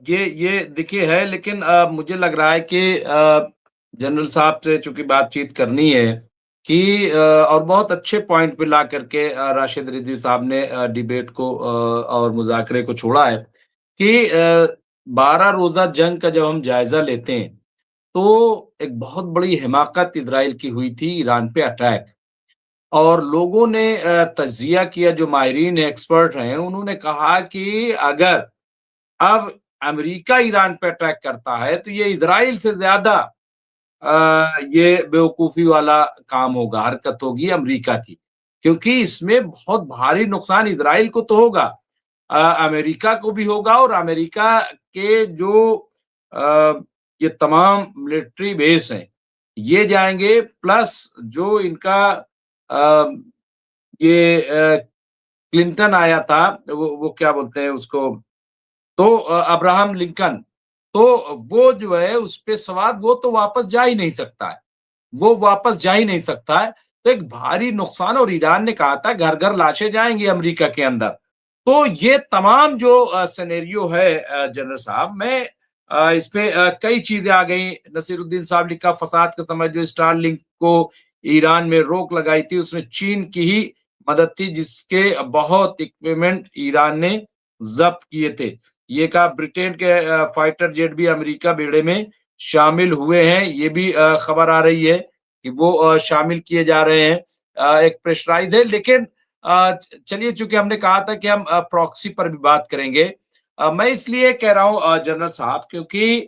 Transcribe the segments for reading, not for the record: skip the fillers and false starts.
یہ دیکھیے ہے، لیکن مجھے لگ رہا ہے کہ جنرل صاحب سے چونکہ بات چیت کرنی ہے کہ اور بہت اچھے پوائنٹ پہ لا کر کے راشد رضوی صاحب نے ڈیبیٹ کو اور مذاکرے کو چھوڑا ہے کہ 12 روزہ جنگ کا جب ہم جائزہ لیتے ہیں تو ایک بہت بڑی حماقت اسرائیل کی ہوئی تھی ایران پہ اٹیک، اور لوگوں نے تجزیہ کیا، جو ماہرین ایکسپرٹ ہیں انہوں نے کہا کہ اگر اب امریکہ ایران پہ اٹیک کرتا ہے تو یہ اسرائیل سے زیادہ یہ بیوقوفی والا کام ہوگا، حرکت ہوگی امریکہ کی، کیونکہ اس میں بہت بھاری نقصان اسرائیل کو تو ہوگا، امریکہ کو بھی ہوگا، اور امریکہ کے جو یہ تمام ملٹری بیس ہیں یہ جائیں گے، پلس جو ان کا یہ کلنٹن آیا تھا، وہ کیا بولتے ہیں اس کو، تو ابراہم لنکن، تو وہ جو ہے اس پہ سواد، وہ تو واپس جا ہی نہیں سکتا ہے، وہ واپس جا ہی نہیں سکتا ہے، تو ایک بھاری نقصان، اور ایران نے کہا تھا گھر گھر لاشیں جائیں گی امریکہ کے اندر، تو یہ تمام جو سینیریو ہے جنرل صاحب، میں اس پہ کئی چیزیں آ گئیں، نصیر الدین صاحب لکھا فساد کا سمجھ، جو اسٹار لنک کو ایران میں روک لگائی تھی اس میں چین کی ہی مدد تھی، جس کے بہت اکوپمنٹ ایران نے ضبط کیے تھے، یہ کہا برٹین کے فائٹر جیٹ بھی امریکہ بیڑے میں شامل ہوئے ہیں، یہ بھی خبر آ رہی ہے کہ وہ شامل کیے جا رہے ہیں، ایک پریشرائز ہے، لیکن چلیے چونکہ ہم نے کہا تھا کہ ہم پراکسی پر بھی بات کریں گے، میں اس لیے کہہ رہا ہوں جنرل صاحب کیونکہ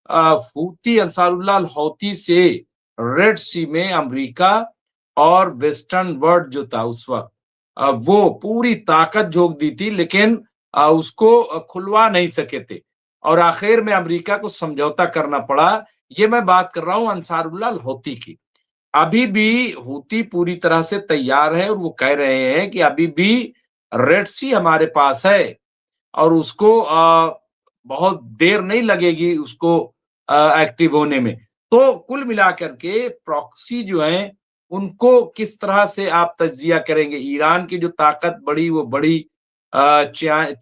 حوثی انصار اللہ الحوثی سے ریڈ سی میں امریکہ اور ویسٹرن ورلڈ جو تھا اس وقت وہ پوری طاقت جھونک دی تھی، لیکن اس کو کھلوا نہیں سکے تھے، اور آخر میں امریکہ کو سمجھوتا کرنا پڑا، یہ میں بات کر رہا ہوں انصار اللہ الحوثی کی، ابھی بھی حوثی پوری طرح سے تیار ہے، اور وہ کہہ رہے ہیں کہ ابھی بھی ریڈ سی ہمارے پاس ہے، اور اس کو بہت دیر نہیں لگے گی اس کو ایکٹیو ہونے میں، تو کل ملا کر کے پراکسی جو ہیں ان کو کس طرح سے آپ تجزیہ کریں گے، ایران کی جو طاقت بڑی وہ بڑی،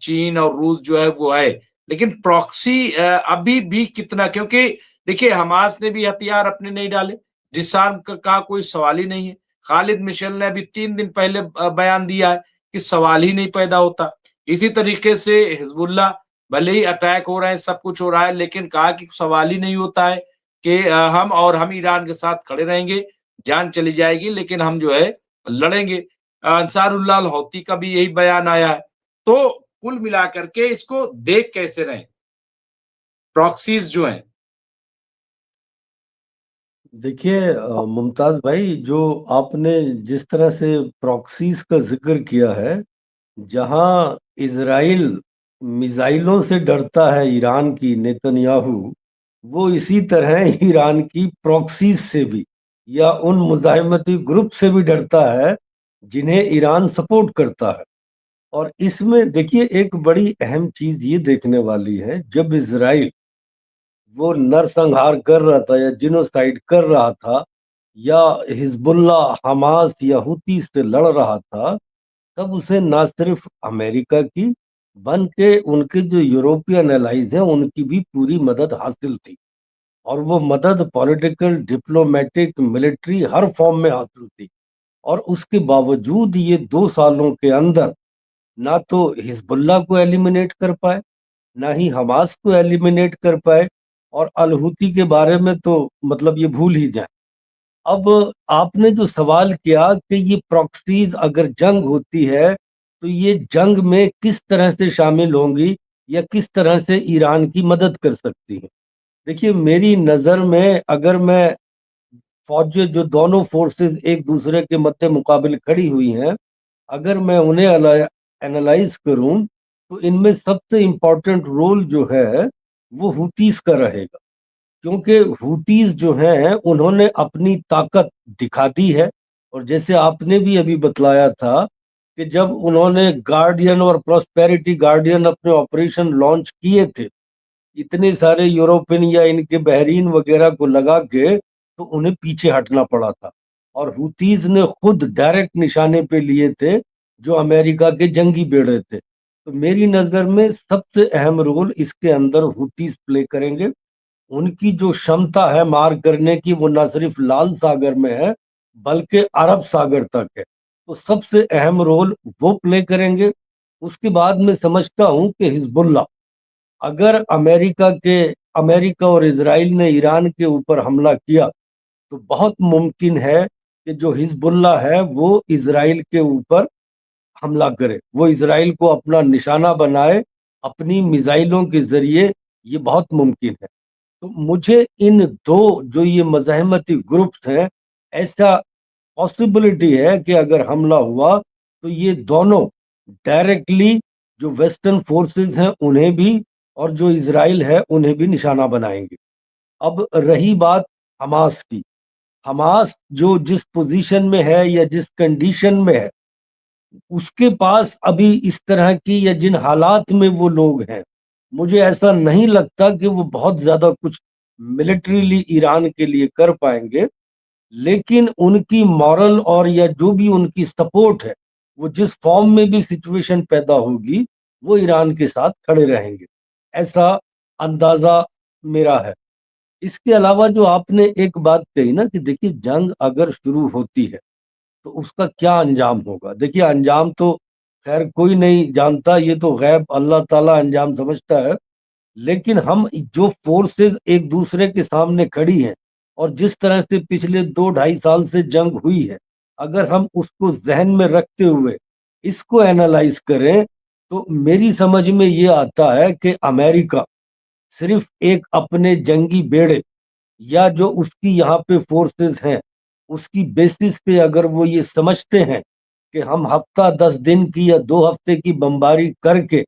چین اور روس جو ہے وہ ہے، لیکن پراکسی ابھی بھی کتنا، کیونکہ دیکھیے حماس نے بھی ہتھیار اپنے نہیں ڈالے، ڈسارم کا کوئی سوال ہی نہیں ہے، خالد مشل نے ابھی 3 دن پہلے بیان دیا ہے کہ سوال ہی نہیں پیدا ہوتا، اسی طریقے سے حزب اللہ بھلے ہی اٹیک ہو رہے ہیں، سب کچھ ہو رہا ہے، لیکن کہا کہ سوال ہی نہیں ہوتا ہے کہ ہم ایران کے ساتھ کھڑے رہیں گے، جان چلی جائے گی لیکن ہم جو ہے لڑیں گے، انصار اللہ الحوثی کا بھی یہی بیان آیا ہے، تو کل ملا کر کے اس کو دیکھ کیسے رہیں پراکسیز جو ہیں؟ دیکھیے ممتاز بھائی، جو آپ نے جس طرح سے پراکسیز کا ذکر کیا ہے، جہاں اسرائیل میزائلوں سے ڈرتا ہے ایران کی نیتنیاہو، وہ اسی طرح ایران کی پراکسیز سے بھی یا ان مزاحمتی گروپ سے بھی ڈرتا ہے جنہیں ایران سپورٹ کرتا ہے۔ اور اس میں دیکھیے ایک بڑی اہم چیز یہ دیکھنے والی ہے، جب اسرائیل وہ نرسنہار کر رہا تھا یا جینوسائیڈ کر رہا تھا، یا حزب اللہ حماس یا حوثی سے لڑ رہا تھا، تب اسے نہ صرف امریکہ کی بلکہ ان کے جو یورپین الائز ہیں ان کی بھی پوری مدد حاصل تھی، اور وہ مدد پولیٹیکل، ڈپلومیٹک، ملٹری ہر فارم میں حاصل تھی، اور اس کے باوجود یہ 2 سالوں کے اندر نہ تو حزب اللہ کو ایلیمنیٹ کر پائے، نہ ہی حماس کو ایلیمنیٹ کر پائے، اور الحوثی کے بارے میں تو مطلب یہ بھول ہی جائیں۔ اب آپ نے جو سوال کیا کہ یہ پراکسیز اگر جنگ ہوتی ہے تو یہ جنگ میں کس طرح سے شامل ہوں گی یا کس طرح سے ایران کی مدد کر سکتی ہیں، دیکھیے میری نظر میں اگر میں فوجیں جو دونوں فورسز ایک دوسرے کے مد مقابل کھڑی ہوئی ہیں، اگر میں انہیں اینالائز کروں تو ان میں سب سے امپورٹنٹ رول جو ہے وہ حوثیز کا رہے گا، کیونکہ حوثیز جو ہیں انہوں نے اپنی طاقت دکھا دی ہے، اور جیسے آپ نے بھی ابھی بتلایا تھا کہ جب انہوں نے گارڈین اور پراسپیرٹی گارڈین اپنے آپریشن لانچ کیے تھے، اتنے سارے یوروپین یا ان کے بحرین وغیرہ کو لگا کے، تو انہیں پیچھے ہٹنا پڑا تھا، اور حوثیز نے خود ڈائریکٹ نشانے پہ لیے تھے جو امریکہ کے جنگی بیڑے تھے، تو میری نظر میں سب سے اہم رول اس کے اندر ہوتیز پلے کریں گے. ان کی جو شمتا ہے مار کرنے کی وہ نہ صرف لال ساگر میں ہے بلکہ عرب ساگر تک ہے. تو سب سے اہم رول وہ پلے کریں گے. اس کے بعد میں سمجھتا ہوں کہ حزب اللہ، اگر امریکہ اور اسرائیل نے ایران کے اوپر حملہ کیا تو بہت ممکن ہے کہ جو حزب اللہ ہے وہ اسرائیل کے اوپر حملہ کرے، وہ اسرائیل کو اپنا نشانہ بنائے اپنی میزائلوں کے ذریعے. یہ بہت ممکن ہے. تو مجھے ان دو جو یہ مزاحمتی گروپس ہیں، ایسا پاسبلٹی ہے کہ اگر حملہ ہوا تو یہ دونوں ڈائریکٹلی جو ویسٹرن فورسز ہیں انہیں بھی اور جو اسرائیل ہے انہیں بھی نشانہ بنائیں گے. اب رہی بات حماس کی، حماس جو جس پوزیشن میں ہے یا جس کنڈیشن میں ہے، اس کے پاس ابھی اس طرح کی یا جن حالات میں وہ لوگ ہیں، مجھے ایسا نہیں لگتا کہ وہ بہت زیادہ کچھ ملٹریلی ایران کے لیے کر پائیں گے. لیکن ان کی مورل اور یا جو بھی ان کی سپورٹ ہے، وہ جس فارم میں بھی سچویشن پیدا ہوگی وہ ایران کے ساتھ کھڑے رہیں گے، ایسا اندازہ میرا ہے. اس کے علاوہ جو آپ نے ایک بات کہی نا کہ دیکھیے جنگ اگر شروع ہوتی ہے تو اس کا کیا انجام ہوگا. دیکھیے انجام تو خیر کوئی نہیں جانتا، یہ تو غیب اللہ تعالیٰ انجام سمجھتا ہے. لیکن ہم جو فورسز ایک دوسرے کے سامنے کھڑی ہیں اور جس طرح سے پچھلے 2-2.5 سال سے جنگ ہوئی ہے، اگر ہم اس کو ذہن میں رکھتے ہوئے اس کو اینالائز کریں تو میری سمجھ میں یہ آتا ہے کہ امریکہ صرف ایک اپنے جنگی بیڑے یا جو اس کی یہاں پہ فورسز ہیں اس کی بیسس پہ اگر وہ یہ سمجھتے ہیں کہ ہم ہفتہ 10 دن کی یا 2 ہفتے کی بمباری کر کے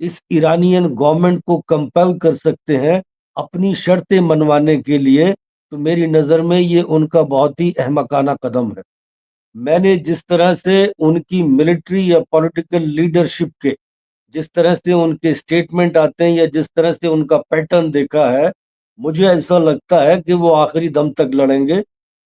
اس ایرانین گورنمنٹ کو کمپل کر سکتے ہیں اپنی شرطیں منوانے کے لیے، تو میری نظر میں یہ ان کا بہت ہی احمقانہ قدم ہے. میں نے جس طرح سے ان کی ملٹری یا پولیٹیکل لیڈرشپ کے جس طرح سے ان کے اسٹیٹمنٹ آتے ہیں یا جس طرح سے ان کا پیٹرن دیکھا ہے، مجھے ایسا لگتا ہے کہ وہ آخری دم تک لڑیں گے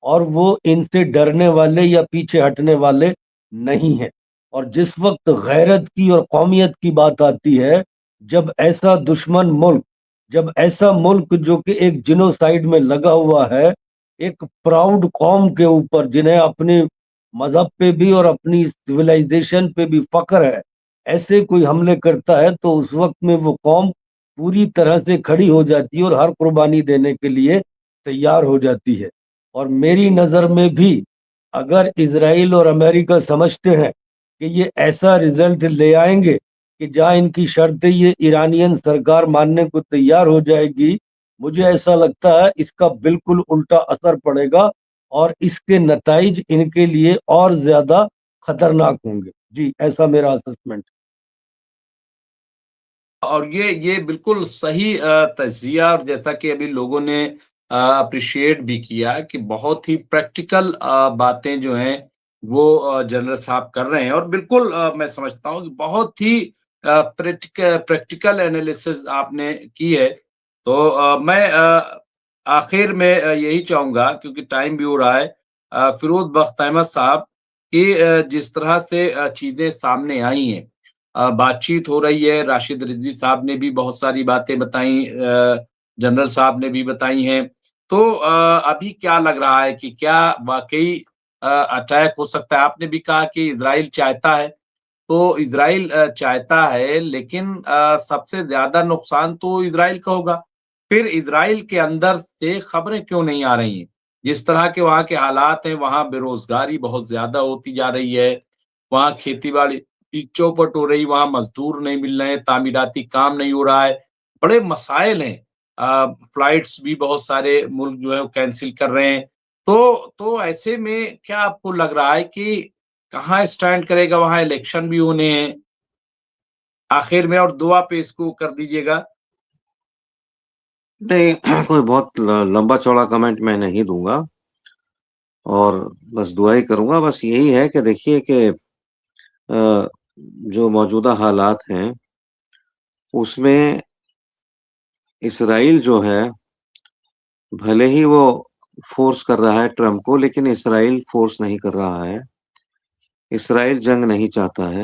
اور وہ ان سے ڈرنے والے یا پیچھے ہٹنے والے نہیں ہیں. اور جس وقت غیرت کی اور قومیت کی بات آتی ہے، جب ایسا دشمن ملک، جب ایسا ملک جو کہ ایک جنوسائیڈ میں لگا ہوا ہے، ایک پراؤڈ قوم کے اوپر جنہیں اپنے مذہب پہ بھی اور اپنی سویلائزیشن پہ بھی فخر ہے، ایسے کوئی حملے کرتا ہے تو اس وقت میں وہ قوم پوری طرح سے کھڑی ہو جاتی ہے اور ہر قربانی دینے کے لیے تیار ہو جاتی ہے. اور میری نظر میں بھی اگر اسرائیل اور امریکہ سمجھتے ہیں کہ یہ ایسا رزلٹ لے آئیں گے کہ جہاں ان کی شرطیں یہ ایرانین سرکار ماننے کو تیار ہو جائے گی، مجھے ایسا لگتا ہے اس کا بالکل الٹا اثر پڑے گا اور اس کے نتائج ان کے لیے اور زیادہ خطرناک ہوں گے. جی ایسا میرا اسسمنٹ. اور یہ بالکل صحیح تجزیہ، اور جیسا کہ ابھی لوگوں نے اپریشیٹ بھی کیا کہ بہت ہی پریکٹیکل باتیں جو ہیں وہ جنرل صاحب کر رہے ہیں، اور بالکل میں سمجھتا ہوں کہ بہت ہی پریکٹیکل انالیسز آپ نے کی ہے. تو میں آخر میں یہی چاہوں گا کیونکہ ٹائم بھی ہو رہا ہے، فیروز بخت احمد صاحب کہ جس طرح سے چیزیں سامنے آئی ہیں، بات چیت ہو رہی ہے، راشد رضوی صاحب نے بھی بہت ساری باتیں بتائیں، جنرل صاحب نے بھی بتائی ہیں. تو ابھی کیا لگ رہا ہے کہ کیا واقعی اٹیک ہو سکتا ہے؟ آپ نے بھی کہا کہ اسرائیل چاہتا ہے، تو اسرائیل چاہتا ہے، لیکن سب سے زیادہ نقصان تو اسرائیل کا ہوگا. پھر اسرائیل کے اندر سے خبریں کیوں نہیں آ رہی ہیں؟ جس طرح کے وہاں کے حالات ہیں، وہاں بے روزگاری بہت زیادہ ہوتی جا رہی ہے، وہاں کھیتی باڑی چوپٹ ہو رہی، وہاں مزدور نہیں مل رہے ہیں، تعمیراتی کام نہیں ہو رہا ہے، بڑے مسائل ہیں. فلائٹس بھی بہت سارے ملک جو ہے وہ کینسل کر رہے ہیں. تو ایسے میں کیا آپ کو لگ رہا ہے کہ کہاں اسٹینڈ کرے گا؟ وہاں الیکشن بھی ہونے ہیں. آخر میں اور دعا پہ اس کو کر دیجیے گا. نہیں کوئی بہت لمبا چوڑا کمنٹ میں نہیں دوں گا، اور بس دعا ہی کروں گا. بس یہی ہے کہ دیکھیے کہ جو موجودہ حالات ہیں اس میں اسرائیل جو ہے بھلے ہی وہ فورس کر رہا ہے ٹرمپ کو، لیکن اسرائیل فورس نہیں کر رہا ہے. اسرائیل جنگ نہیں چاہتا ہے.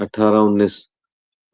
18-19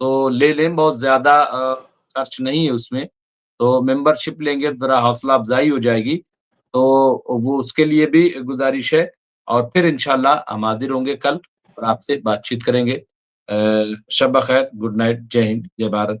تو لے لیں, بہت زیادہ خرچ نہیں ہے اس میں, تو ممبرشپ لیں گے ذرا حوصلہ افزائی ہو جائے گی, تو وہ اس کے لیے بھی گزارش ہے. اور پھر انشاءاللہ ہم حاضر ہوں گے کل اور آپ سے بات چیت کریں گے. شب بخیر, گڈ نائٹ, جے ہند, جے بھارت.